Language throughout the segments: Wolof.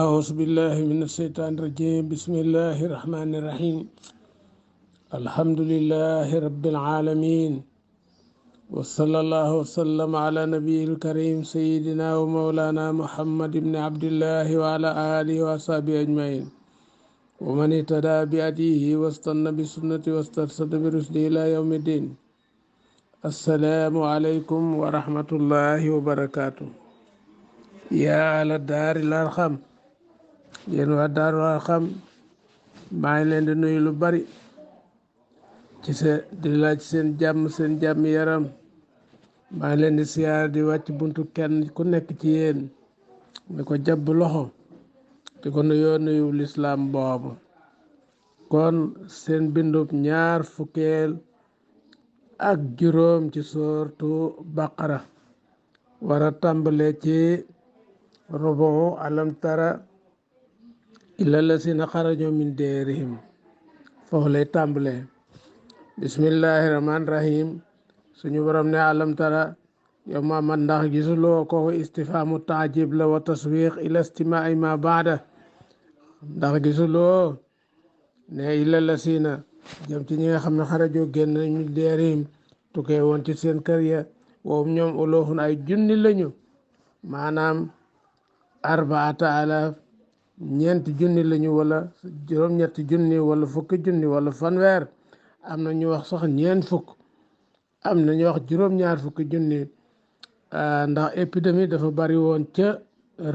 أعوذ بالله من الشيطان الرجيم بسم الله الرحمن الرحيم الحمد لله رب العالمين وصلى الله وسلم على نبي الكريم سيدنا ومولانا محمد بن عبد الله وعلى آله وصحبه أجمعين ومن اهتدى بهديه واستنى بسنته واسترشد برشده إلى يوم الدين. السلام عليكم ورحمة الله وبركاته. يا على الدار الأرحم yéen waa Daaru Arxam maa ngi leen di nuyu lu bari ci di laaj seen jàmm yaram. maa ngi leen di siyaar di wàcc buntu kenn ku nekk ci yéen di ko jàpp loxo di ko nuyoo nuyu lislaam boobu. kon seen bindub ñaar fukkeel ak juróom ci sooratu Baqara war a tàmbale ci rubu alam tara illa lasina xarajo min deerihim. foofu lay tàmbalee bismillahi rahmaani rahim. suñu borom ne alam tara yow Muhammad ndax gisuloo ko istifaamu taajib la wa taswiq ila istimaai ma baada. ndax gisuloo ne illa lasina jëm ci ñi nga xam ne xarajo génn min deerihim tukkee woon ci seen kër ya wow ñoom ulooxun ay junni lañu, maanaam arbaata alaf ñeenti junni lañu, wala juróom-ñetti junni, wala fukki junni, wala fanweer. am na ñu wax sax ñeent fukk, am na ñu wax juróom-ñaar fukki junni. ndax épidémie dafa bari woon ca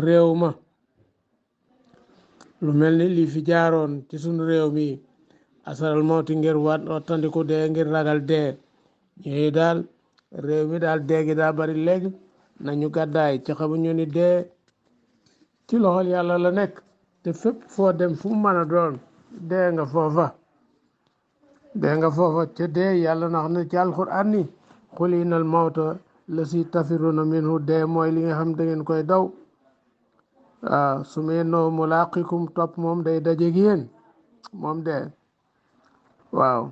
réew ma, lu mel ni lii fi jaaroon ci suñu réew mi asaral mawti ngir wattandiku dee, ngir ragal dee. ñooyu daal réew mi daal dee gi daa bari léegi, nañu gàddaay ci xamuñu ni dee ci loxol yàlla la nekk, te fépp foo dem fu mu mën a doon dee nga foofa ca dee yàlla nax na ci alxuraan ni xul innal mawta la si tafiruna minhu. dee mooy li nga xam da ngeen koy daw. waaw su ma noo mulaaqikum topp moom day dajeeg yéen moom dee. waaw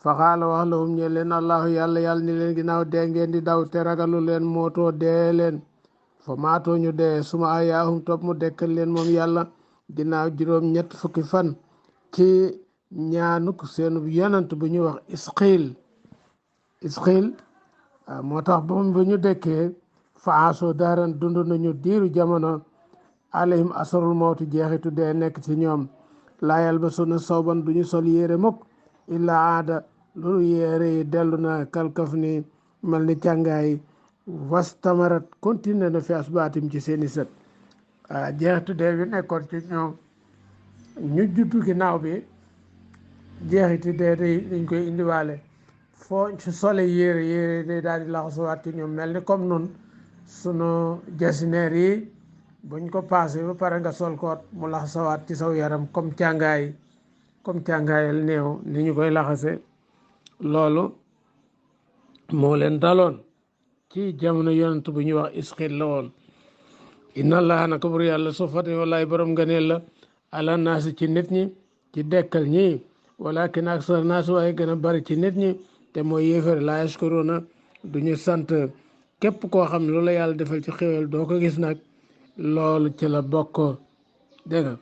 faxaala wax lahum ñe leen allahu yàlla ni leen ginnaaw dee ngeen di daw te ragalu leen mootoo dee leen fa maatoo ñu dee suma ayaahum topp mu dekkal leen moom yàlla ginnaaw juróom ñett fukki fan ci ñaanuk seen yonant bu ñuy wax isxiil. moo tax ba ñu dekkee faasoo daaran dund nañu diiru jamono alayhim asarul mawtu jeexitu dee nekk ci ñoom. laa yalbasuna sawban duñu sol yére mukk illa aada loolu yére yi dellu na kalkaf ni mel ni càngaay wastamarat continue na fi asbaatim ci seeni sët. jeexitu dee bi nekkoon ci ñoom ñu juddu ginnaaw bi jeexiti dee dañ koy indiwaale. foo ci sole yére day daal di laxasuwaat ci ñoom, mel ni comme nun sunu jasineer yi buñ ko paase ba pare nga sol koot mu laxasawaat ci saw yaram comme càngaayal néew ni ñu koy laxase. loolu moo leen daloon ci jamono yonent bu ñuy wax isxil la woon. inna allaha naka bur yàlla su fate wallaay borom ngëneel la ala naasi ci nit ñi ci dekkal ñi, walakin aksar naasi waaye gën a bari ci nit ñi te mooy yéefar laa yashkuruna duñu sant. képp koo xam ne loolu la yàlla defal ci xéwal doo ko gis nag, loolu ci la bokk. dégg nga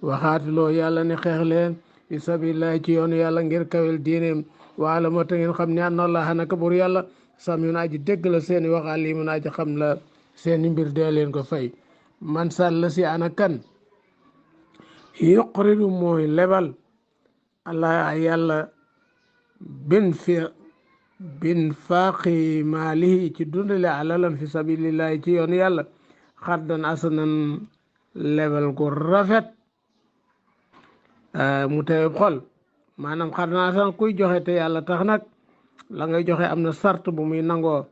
waxaatiloo yàlla ne xeex leen fi sabilillahi ci yoonu yàlla ngir kawel diineem. waala moo ta ngeen xam ne anna allaha naka bur yàlla samiun aji dégg la seeni wax alimun aji xam la seeni mbir dee leen ko fay. man sàll si ana kan yuqridu mooy lebal allah yàlla bin faaqi maalihi ci dundale alalam fi sabilillahi ci yoonu yàlla xardan asanan lebal gu rafet mu teew xol. maanaam xardan asanan kuy joxe te yàlla tax nag la ngay joxe am na sart bu muy nangoo.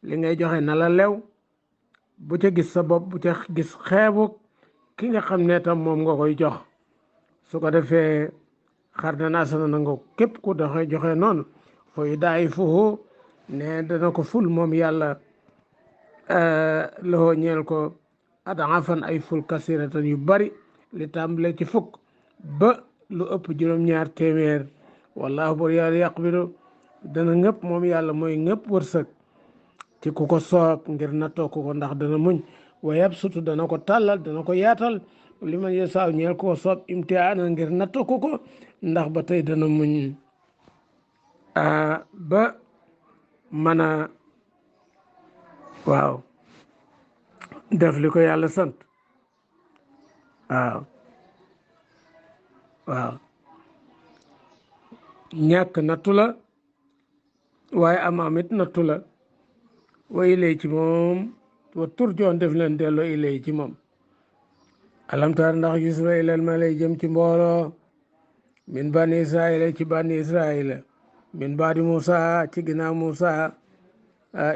li ngay joxe na la lew, bu ca gis sa bopp, bu ca gis xeebu ki nga xam ne tam moom nga koy jox. su ko defee xardan asanan nangoo képp ku joxe noonu fa yudaa'ifuhu ne dana ko ful moom yàlla loxo ñeel ko adaafan ay ful kasiratan yu bari li tàmbale ci fukk ba lu ëpp juróom-ñaar téeméer. wallaahu bur yàlla yaqbidu dana ngëpp moom yàlla mooy ngëpp wërsëg ci ku ko soob ngir nattoo ko ndax dana muñ wa yabsutu dana ko tàllal dana ko yaatal li man yasaaw ñeel koo soob imtihaana ngir natt ko ndax ba tey dana muñ ba mën a waaw def li ko yàlla sant waaw waaw ñàkk nattu la waaye am it nattu la wa ilay ci moom wa turjoon def leen delloo ilay ci moom alamtaar ndax gis nga ilal ma lay jëm ci mbooloo min bani israila ci bani israila min baadi Moussa ci ginnaaw Moussa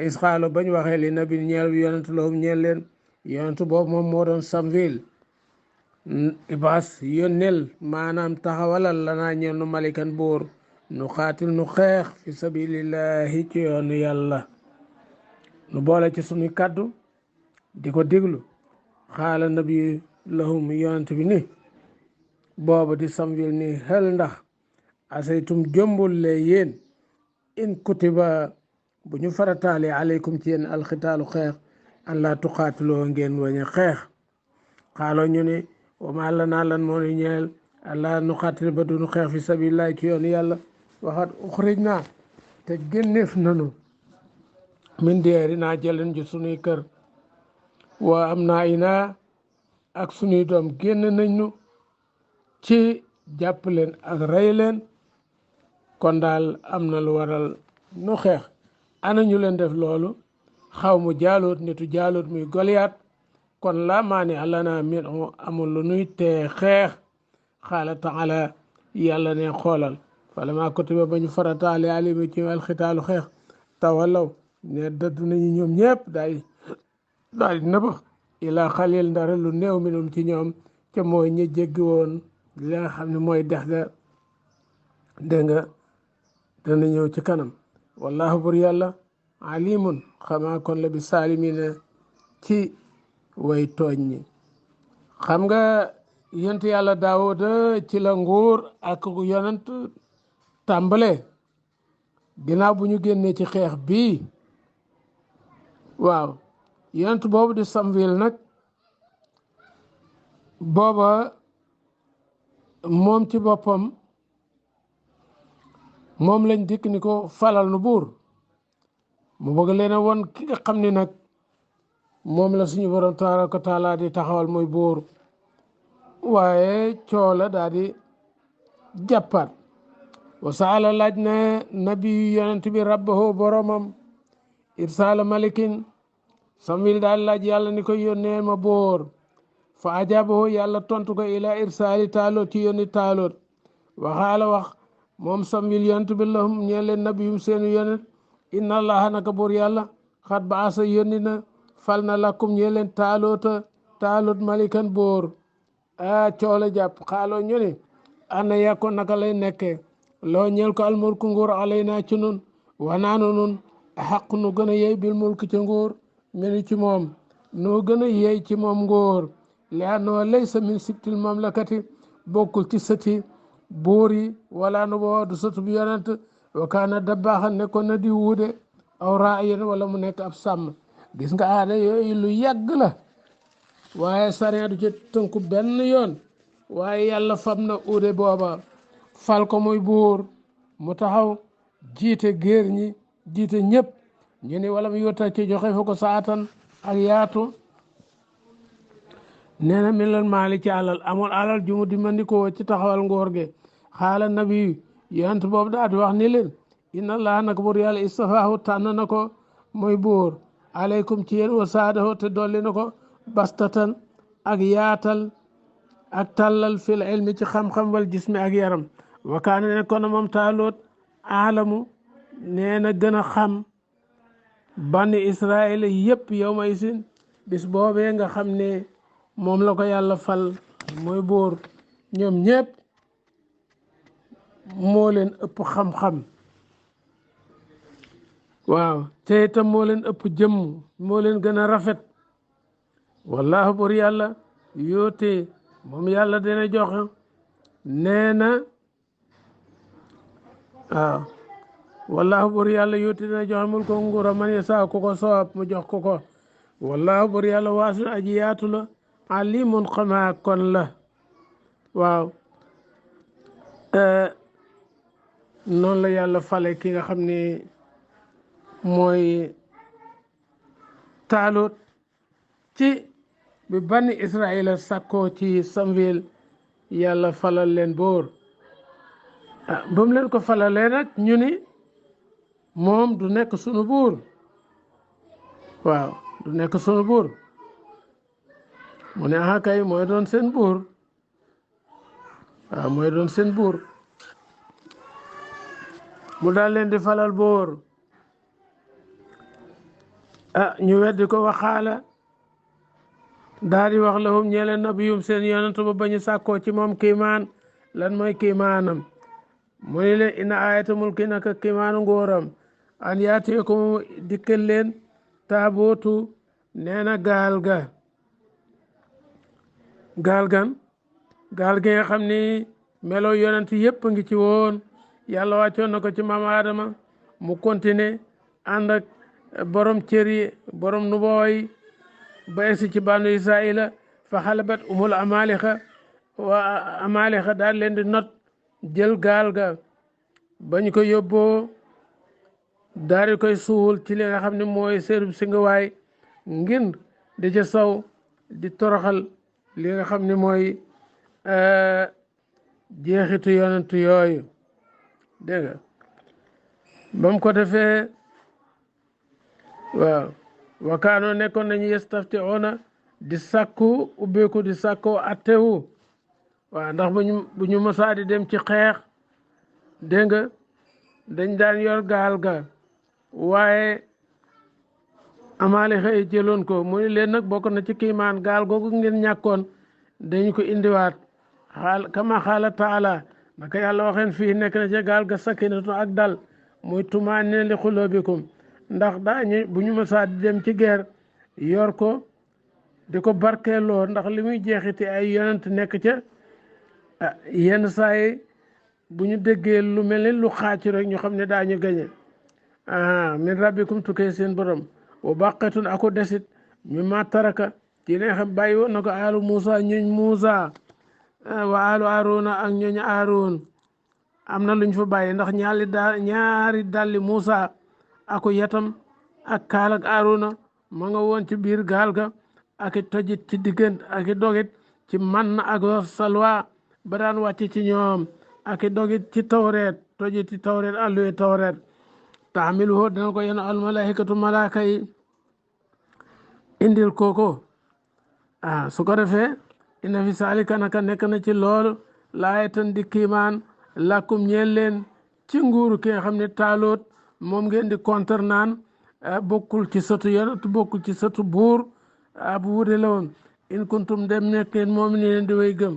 isxaalo bañ waxee li nabi ñeel bi yonentu lahum ñeel leen yonentu boobu moom moo doon Samwil ibaas yónneel maanaam taxawalal lanaa ñeel nu malikan buur nu xaatil nu xeex fi sabilillahi ci yoonu yàlla nu boole ci suñu kàddu di ko diglu xaala nabi lahum yonent bi ni booba di Samwil ni xel ndax asaytum jombul le yéen in kutiba bu ñu farataale aleykum ci yéen alxitaalu xeex an laa tuqaatiloo ngeen wañ a xeex xaaloo ñu ni wa maa lanaa lan moo ñu ñeel allah nu xaatil ba duñu xeex fi sabilillahi ci yoonu yàlla waxat uxrij naa te génneef nanu min deeri naa jëlen ji sunuy kër waa am naa inaa ak sunuy doom génn nañ nu ci jàpp leen ak rey leen kon daal am na lu waral nu xeex ana ñu leen def loolu xaw mu jaaloot nitu jaaloot muy Goliath kon laa maani alana min amul lu nuy tee xeex xaala taala yàlla ne xoolal falama kutiba ba ñu farataale alima ci alxitaalu xeex tawallaw ne dëdd nañu ñoom ñëpp daal di nëbax ilaa xalil ndara lu néew minum ci ñoom ca mooy ñi jéggi woon li nga xam ne mooy dex ga dégg nga dana ñëw ci kanam wallahu bur yàlla alimun xamaa kon la bi saalimina ci way tooñ ñi xam nga yonent yàlla daawuda ci la nguur ak yonent tàmbale ginnaaw bu ñu génnee ci xeex bii waaw yonent boobu di Samwil nag booba moom ci boppam moom lañ dikk ni ko falal nu buur mu bëgg leen a won ki nga xam ni nag moom la suñu borom tabaraka wa taala di taxawal muy buur waaye coola daal di jàppaat wa saala laaj na nabi yonent bi rabbahu boromam irsaala malikin Samwil daal laaj yàlla ni ko yónnee ma buur fa ajabahu yàlla tontu ko ila irsaali taaloot ci yónni taaloot waxaala wax moom Samwil yonent bi lahum ñeel leen nabiyum seenu yonent inna allaha naka buur yàlla xat baasa yónni na fal na lakum ñeel leen taaloot malikan buur coole jàpp xaaloo ñu ni ana yàkkoon naka lay nekkee loo ñeel ko almulku nguur alay naa ci nun wanaanu nun xaq nu gën a yey bil mulk ci nguur minu ci moom noo gën a yey ci moom nguur li annoo laysa min sibtil mamlakati bokkul ci sëti buur yi wala nu boo du sëtu bi yonent wa kaana dabbaaxan nekkoon na di wuude aw raayen wala mu nekk ab sàmm gis nga aada yooyu lu yàgg la waaye sariya du ci tënku benn yoon waaye yàlla fam na uude booba fal ko muy buur mu taxaw jiite géer ñi jiite ñëpp ñu ni wala mu yotta ci joxe fa ko saatan ak yaatu nee na min lan maali ci alal amul alal ju mu dimbandikoo ci taxawal ngóor ge xaala nabi yonent boobu daal di wax ni leen inna allah naka buur yàlla istafaahu tànn na ko muy buur aleykum ci yéen wa saadahu te dolli na ko bastatan ak yaatal ak tàllal fil ilmi ci xam-xam wal jismi ak yaram wa kaana nekkoon na moom taaloot aalamu nee na gën a xam bani israel yëpp yow ma isin bis boobee nga xam ne moom la ko yàlla fal mooy buur ñoom ñëpp moo leen ëpp xam-xam waaw te itam moo leen ëpp jëmm moo leen gën a rafet wallahu bur yàlla yoote moom yàlla dina joxe nee na waaw wallahu bur yàlla yoote dina joxe mul ko nguura man yasa ku ko soob mu jox ko ko wallahu bur yàlla waasu aji yaatu la alimun xamaa kon la waaw noonu la yàlla fale ki nga xam ne mooy taalut ci bi bani israila sàkkoo ci samwil yàlla falal leen boor ba mu leen ko falalee nag ñu ni moom du nekk sunu buur waaw du nekk sunu buur mu ne aha kay mooy doon seen buur waaw mooy doon seen buur mu daal leen di falal boor ñu weddi ko waxaala daal di wax lahum ñeleen nabiyum seen yonent ba bañu sàkkoo ci moom kiimaan lan mooy kiimaanam mu ne leen ina ayata mulki naka kiimaanu ngóoram an yaatiyekum dikkal leen taabootu nee na gaal gan gaal gi nga xam ni melo yonent yépp ngi ci woon yàlla wàccoon na ko ci maam Adama mu continuer ànd ak borom cër yi borom nubooy ba egsi ci banu Israila fa xalabat umul amalixa daal leen di not jël gaal ga bañ ko yóbboo daal di koy suul ci li nga xam ne mooy seerub singawaay ngir di ca saw di toroxal li nga xam ne mooy jeexitu yonent yooyu dégg nga ba mu ko defee waaw wakaanoo nekkoon nañu yastaftiuna di sàkku ubbeeku di sàkkoo attewu waaw ndax bu ñu mësaa di dem ci xeex dégg nga dañ daan yor gaal ga waaye amaale xëy jëloon ko mu ne leen nag bokk na ci kiimaan gaal googu ngeen ñàkkoon dañ ko indiwaat kama xaala taala naka yàlla waxeen fii nekk na ci gaal ga sakinatu ak dal muy tumaanina li xuloobikum ndax daañu bu ñu mësaa di dem ci guerre yor ko di ko barkeeloo ndax li muy jeexiti ay yonent nekk ca yenn saa yi bu ñu déggee lu mel ni lu xaac rek ñu xam ne daañu gañe min rabbikum tukkee seen borom wa baqatun ako desit mi ma taraka ci ne xam bàyyi woon na ko alu Moussa ñooñ Moussa wa alu Aruna ak ñooñ Arun am na luñ fa bàyyi ndax ñaari dalli Moussa ako yatam ak kaal ak Aruna ma nga woon ci biir gaal ga ak i tojit ci diggante ak i dogit ci man ak salwa ba daan wàcc ci ñoom ak i dogit ci tawreet tojit ci tawreet alluwe tawreet taamiluhu dana ko yenu almalaikatu malaaka yi indil kooko su ko defee ina fi saalika naka nekk na ci loolu laayatan di kiimaan làkkum ñeel leen ci nguuru ki nga xam ne taaloot moom ngeen di kontar naan bokkul ci sëtu yonent bokkul ci sëtu buur bu wuute la woon in kuntum dem nekkeen moom ni leen di way gëm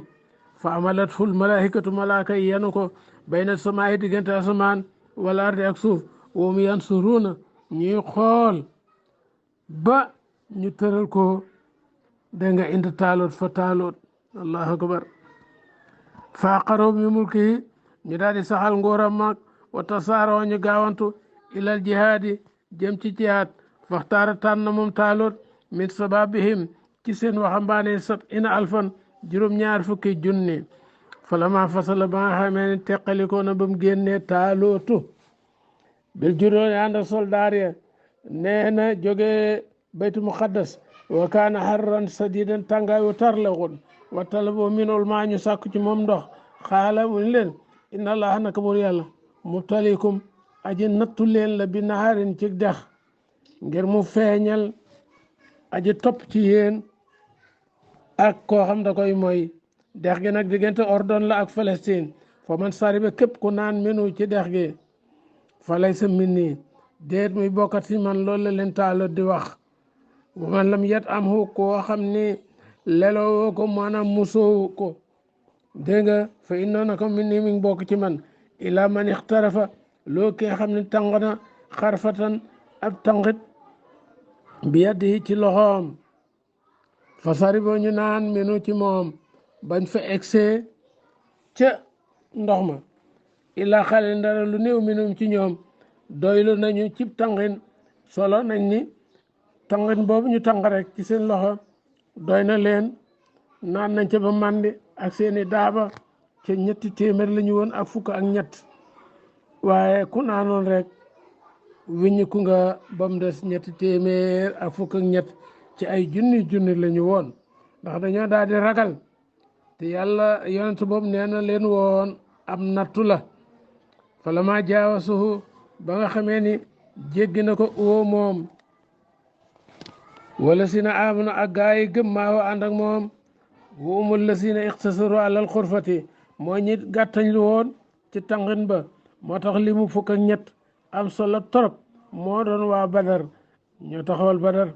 fa amalat ful malaikatu malaaka yi yenu ko bayna samaay diggante asamaan wala ardi ak suuf woom yansuruuna ñuy xool ba ñu tëral ko dégg nga indi taaloot fa taaloot allahu akbar faaqaroo bi mulki ñu daal di saxal ngóoram mag wa tasaaroo ñu gaawantu ilal jihaadi jëm ci jihaad faxtaara tànn moom taaloot min sababihim ci seen waxambaane sab ina alfan juróom-ñaar fukki junni falama fasala ba nga xamee ne teqalikoo na ba mu génnee taalootu bil juróoni ànd ak soldaar ya nee na jógee baytu muqaddas wa kaana harran sadidan tàngaay wu tar la woon wa talaboo minul maa ñu sàkku ci moom ndox xaala mu ni leen inna allaha naka bur yàlla mubtalikum aji nattu leen la bi naharin ci dex ngir mu feeñal aji topp ci yéen ak koo xam da koy mooy dex gi nag diggante Ordon la ak Palestine fa man sariba képp ku naan menu ci dex gi fa lay sa min nii déet muy bokkat si man loolu la leen taaloot di wax wa man lam yet am hu koo xam ni leloo ko maanaam musoo ko dégg nga fa innoon na ko min nii mi ngi bokk ci man ila man ixtarafa loo ki nga xam ne tàng na xarfatan ab tàngit bi yaddi ci loxoom fa sariboo ñu naan menu ci moom bañ fa egsee ca ndox ma illa xale ndara lu néew minum ci ñoom doylu nañu ci tàngin solo nañ ni tàngin boobu ñu tàng rek ci seen loxo doy na leen naan nañ ca ba màndi ak seeni daaba ca ñetti téeméer la ñu woon ak fukk ak ñett waaye ku naanoon rek wiññiku nga ba mu des ñetti téeméer ak fukk ak ñett ci ay junni la ñu woon ndax dañoo daal di ragal te yàlla yonent boobu nee na leen woon am nattu la fala ma jaawasuhu ba nga xamee ni jéggi na ko uwo moom wala si na amuna ak gaa yi gëm maa wa ànd ak moom wa umul la si na ixtasaru alal xurfati mooy ñi gàttañ lu woon ci tànqin ba moo tax li mu fukk ak ñett am solo torop moo doon waa badar ñoo taxawal badar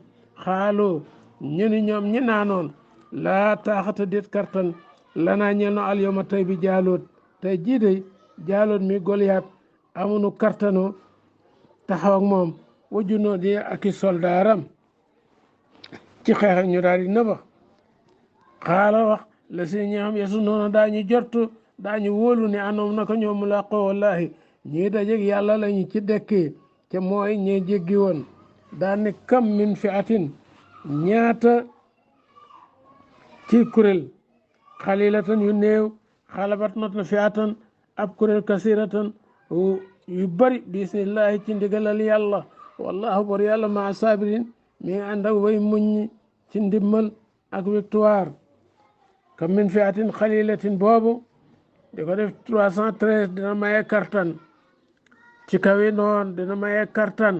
xaalu ñu ni ñoom ñi naanoon laa taaxata déet kartan lanaa ñeel no al yawma tey bi jaaloot tey jii de jaaloot mi Goliath amunu kartanu taxaw ak moom wajju noo di ak i soldaaram ci xeex ak ñu daal di nëbax xaala wax la si ñi xam yesu noonu daañu jortu daañu wóolu ne anoom naka ñoom mu làqoo wallahi ñii dajeg yàlla lañu ci dekki te mooy ñee jéggi woon daan ne kam min fi atin ñaata ci kuréel xalilatan yu néew xalabat not na fi atan ab kuréel kasiratan yu bari bismillahi ci ndigalal yàlla wallahu bor yàlla maa sabirin mi ngi ànd ak way muñ ci ndimmal ak victoire kam min fi atin xalilatin boobu di ko def 313 dina maye kartan ci kawi noon dina maye kartan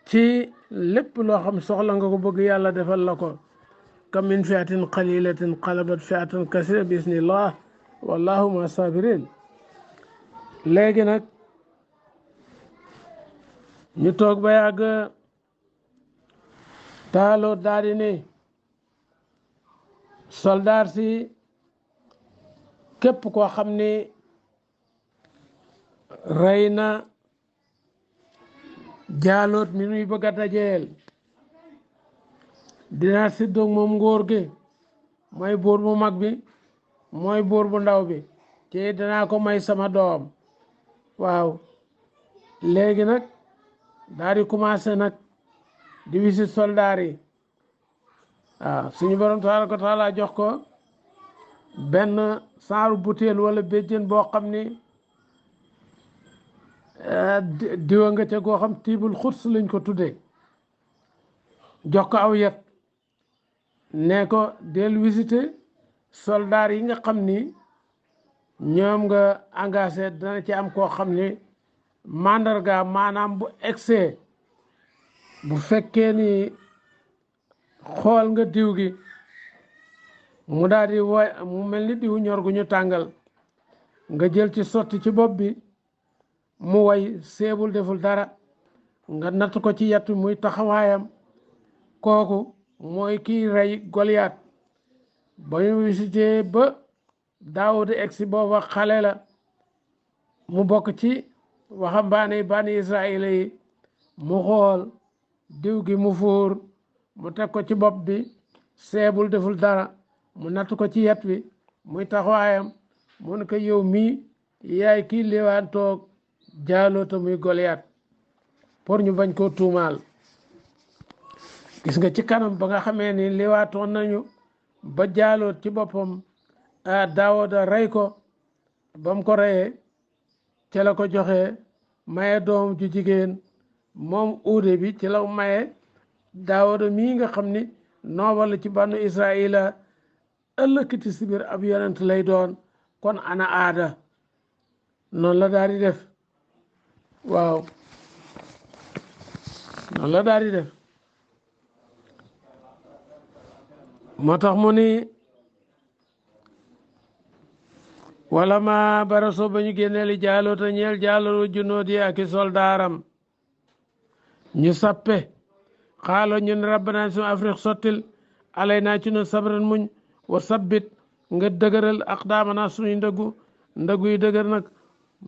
ci lépp loo xam soxla nga ko bëgg yàlla defal la ko kam min fiatin qalilatin qalabat fiatan kasira bi isnillah wallahu ma sabirin léegi nag ñu toog ba yàgg taaloo daal di ne soldaar si képp koo xam ni rey na jaaloot mi nuy bëgg a dajeel dinaa siddoog moom ngóor gi mooy buur bu mag bi mooy buur bu ndaw bi te danaa ko may sama doom waaw léegi nag daal di commencé nag di wisit soldaar yi waaw suñu borom tabaaraka wa taala jox ko benn saaru butéel wala béjjén boo xam ni diwa nga ca goo xam tiibul xuts lañ ko tuddee jox ko aw yet ne ko del visité soldaar yi nga xam ni ñoom nga engagé dana ci am koo xam ni mandarga maanaam bu excès bu fekkee ni xool nga diw gi mu daal di mu mel ni diw ñor gu ñu tàngal nga jël ci sotti ci bopp bi mu way seebul deful dara nga natt ko ci yattu muy taxawaayam kooku mooy kii rey Goliath ba ñu visité ba Daawuda egsi booba xale la mu bokk ci waxambaane bani Israël yi mu xool diw gi mu fuur mu teg ko ci bopp bi seebul deful dara mu natt ko ci yet bi muy taxawaayam mu ne ko yow mii yaay kii liwaan toog jaaloota muy Goliath pour ñu bañ koo tuumaal gis nga ci kanam ba nga xamee ni liwaatoon nañu ba jaaloot ci boppam Daawuda rey ko ba mu ko reyee ca la ko joxee maye doom ju jigéen moom uude bi ci la maye Daawuda mii nga xam ni noobal la ci banu Israila ëllëkati si biir ab yonent lay doon kon ana aada noonu la daal di def waaw noonu la daal di def moo tax mu ni wala ma baraso ba ñu génneeli jaaloota ñeel jaaloo junóot yi ak i soldaaram ñu sappe xaalo ñun rabbana sunu afrique sottil alay naa ci nun sabran muñ wa sabbit nga dëgëral aqdaamana suñuy ndëggu yu dëgër nag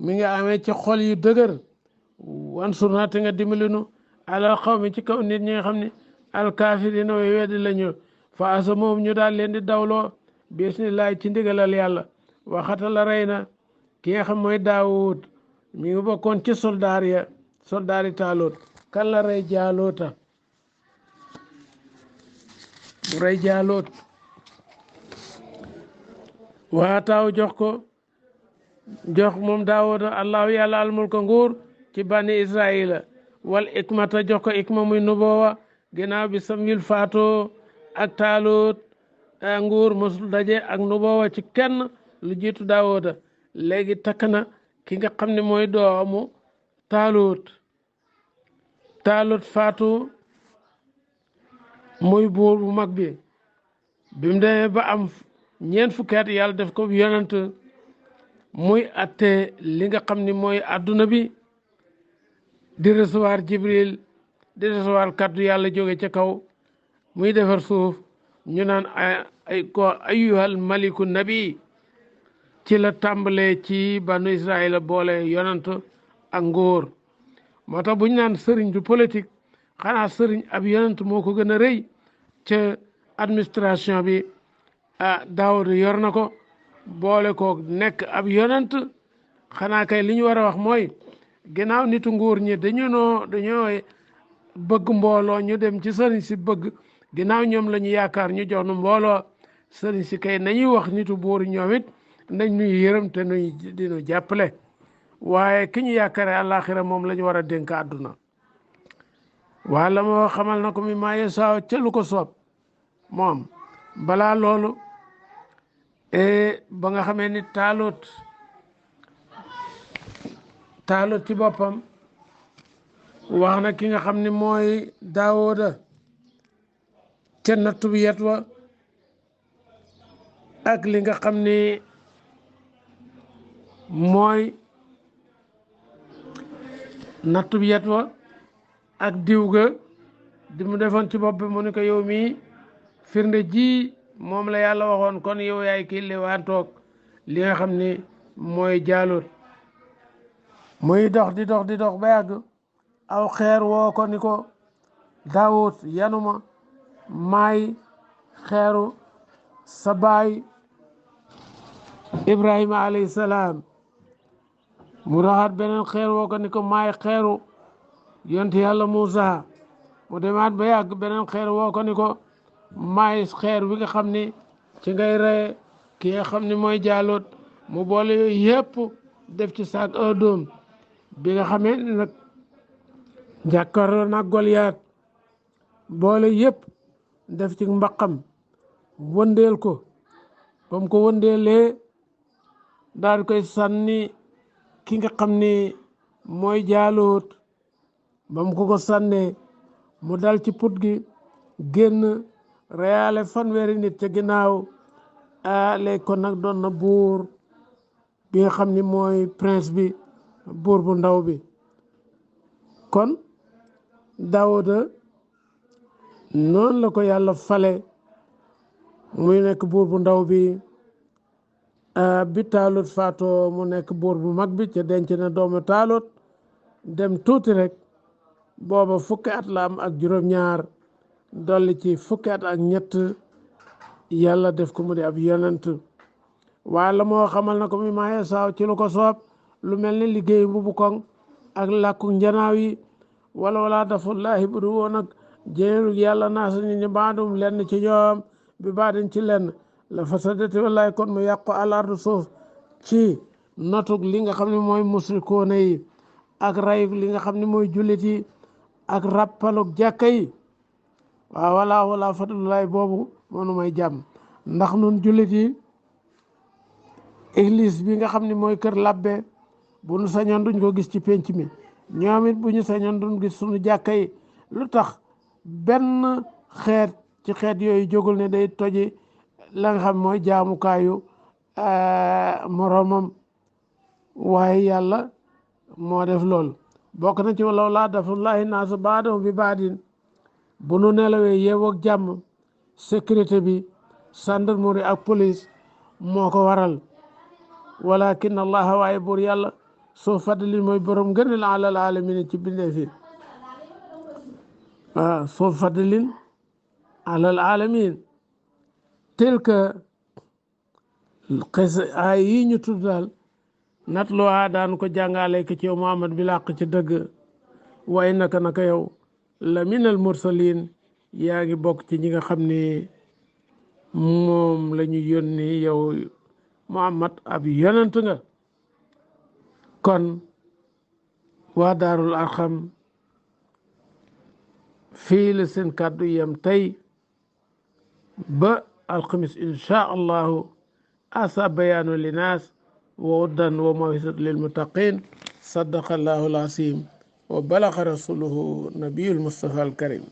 mi nga amee ci xol yu dëgër wan surna te nga dimbalinu alal xaw mi ci kaw nit ñi nga xam ne alkaafirina way weddi lañu fa asa moom ñu daal leen di dawloo bismillahi ci ndigalal yàlla waxata la rey na ki nga xam mooy Daawud mi ngi bokkoon ci soldaar yi taaloot kan la rey jaaloota mu rey jaaloot waataaw jox moom daawuda allahu yàlla almulka nguur ci bani israila wal ikmata jox ko ikma muy nubowa ginnaaw bi samwil faatoo ak taalut nguur mosul daje ak nubowa ci kenn lu jiitu daawuda léegi takk na ki nga xam ne mooy doomu taalut faatu muy buur bu mag bi mu demee ba am ñeent fukki at yàlla def ko yonent muy atte li nga xam ni mooy adduna bi di recevoir jibril di recevoir kaddu yàlla jóge ca kaw muy defar suuf ñu naan ay ko ayyuhal maliku nabi ci la tàmbalee ci banu israila boole yonent ak nguur moo tax bu ñu naan sëriñ du politique xanaa sëriñ ab yonent moo ko gën a rëy ca administration bi Daawuda yor na ko boole ko nekk ab yonent xanaa kay li ñu war a wax mooy ginnaaw nitu nguur ñi dañoo bëgg mbooloo ñu dem ci sëriñ si bëgg ginnaaw ñoom la ñu yaakaar ñu jox nu mbooloo sëriñ si kay nañuy wax nitu buur ñoom it nañ nuy yërëm te nuy dinu jàppale waaye ki ñu yaakaare àllaaxira moom la ñu war a dénk àdduna wala moo xamal na ko mi maaye saaw ca lu ko soob moom balaa loolu ba nga xamee ni taalut ci boppam wax na ki nga xam ni mooy daawuda ca nattu bi yet wa ak li nga xam ni mooy nattu bi yet wa ak diw ga di mu defoon ci bopp bi mu ne ko yow mii firnde ji moom la yàlla waxoon kon yow yaay kii liwaantoog li nga xam ni mooy jaalut muy dox di dox ba yàgg aw xeer woo ko ni ko daawut yanuma maay xeeru sa baay ibrahima alayhi salaam mu doxaat beneen xeer woo ko ni ko maay xeeru yonti yàlla Muusa mu demaat ba yàgg beneen xeer woo ko ni ko maay xeer wi nga xam ni ci ngay reye ki nga xam ni mooy jaalut mu boole yooyu yëpp def ci saak doom bi nga xamee ni nag jàkkaarloo nag Goliyaat boole yëpp def ci mbaqam wëndeel ko ba mu ko wëndeelee daal koy sànni ki nga xam ni mooy jaalut ba mu ko sànnee mu dal ci put gi génn reyaale fanweeri nit ca ginnaaw léegi kon nag doon na buur bi nga xam ni mooy prince bi buur bu ndaw bi kon Daawuda noonu la ko yàlla fale muy nekk buur bu ndaw bi bi Taalut faatoo mu nekk buur bu mag bi ca denc na doomu Taalut dem tuuti rek booba fukki at la am ak juróom-ñaar dolli ci fukki at ak ñett yàlla def ko mu di ab yonent waaye la moo xamal na ko mi maaye saaw ci lu ko soob lu mel ni liggéey bu koŋ ak làkku njanaaw yi wala dafullaahi bu du woon ak jéeru yàlla naasa nit ñi baadum lenn ci ñoom bi baadin ci lenn la fasadati wallahi kon mu yàqu alardu suuf ci notug li nga xam ne mooy musrikoona yi ak rayug li nga xam ne mooy jullit yi ak rappalug jàkka yi waaw wala fadlullahi boobu moonu may jàmm ndax nun jullit yi église bi nga xam ne mooy kër labbe bu nu sañoon duñ ko gis ci penc mi ñoom it bu ñu sañoon duñ gis suñu jàkka yi lu tax benn xeet ci xeet yooyu jógul ne day toji la nga xam mooy jaamukaayu moroomam waaye yàlla moo def loolu bokk na ci walaw laa dafullahi naasa baadahum bi baadin bu nu nelawee yeew ak jàmm sécurité bi gendarmerie ak police moo ko waral walakin allaha waaye buur yàlla soo fadlin mooy borom ngëneel alal alamin ci bindee fi waaw soo fadlin alal alamin tilka xes ay yi ñu tudd daal nat loo daan ko jàngale ko ci yow Muhammad bi làq ci dëgg waaye naka yow la minal mursalin yaa ngi bokk ci ñi nga xam ne moom la ñu yónni yow Muhammad ab yonent nga kon waa Daarul Arxam fii la seen kàddu yam tey ba alxamis insha allahu asa bayaanu linaas wa hudan wa maw'izatan lil muttaqin sadaqa allahu al-azim wa balaga rasuluhu nabiyul mustafa al karim